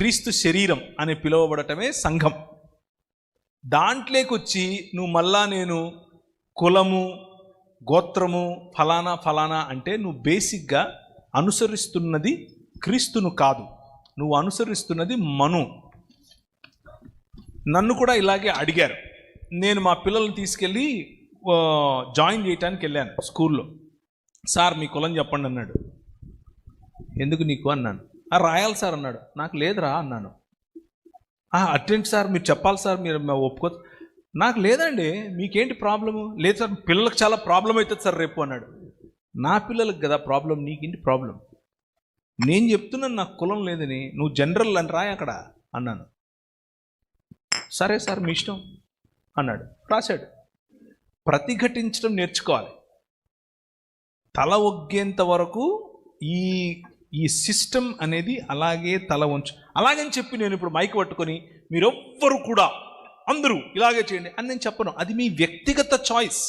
క్రీస్తు శరీరం అని పిలువబడటమే సంఘం. దాంట్లోకొచ్చి నువ్వు మళ్ళా నేను కులము గోత్రము ఫలానా ఫలానా అంటే నువ్వు బేసిక్గా అనుసరిస్తున్నది క్రీస్తును కాదు, నువ్వు అనుసరిస్తున్నది మను. నన్ను కూడా ఇలాగే అడిగారు. నేను మా పిల్లల్ని తీసుకెళ్ళి జాయిన్ చేయడానికి వెళ్ళాను స్కూల్లో. సార్ మీ కులం చెప్పండి అన్నాడు. ఎందుకు నీకు అన్నాను. రాయాలి సార్ అన్నాడు. నాకు లేదురా అన్నాను. అటెండ్ సార్ మీరు చెప్పాలి సార్, మీరు ఒప్పుకో. నాకు లేదండి, మీకేంటి ప్రాబ్లము? లేదు సార్ పిల్లలకు చాలా ప్రాబ్లం అవుతుంది సార్ రేపు అన్నాడు. నా పిల్లలకు కదా ప్రాబ్లం, నీకేంటి ప్రాబ్లం? నేను చెప్తున్నాను నాకు కులం లేదని, నువ్వు జనరల్ అని రాయి అక్కడ అన్నాను. సరే సార్ మీ ఇష్టం అన్నాడు, రాశాడు. ప్రతిఘటించడం నేర్చుకోవాలి. తల ఒగ్గేంత వరకు ఈ సిస్టమ్ అనేది అలాగే తల వంచు. అలాగని చెప్పి నేను ఇప్పుడు మైక్ పట్టుకొని మీరెవ్వరు కూడా అందరూ ఇలాగే చేయండి అని నేను చెప్పను. అది మీ వ్యక్తిగత చాయిస్.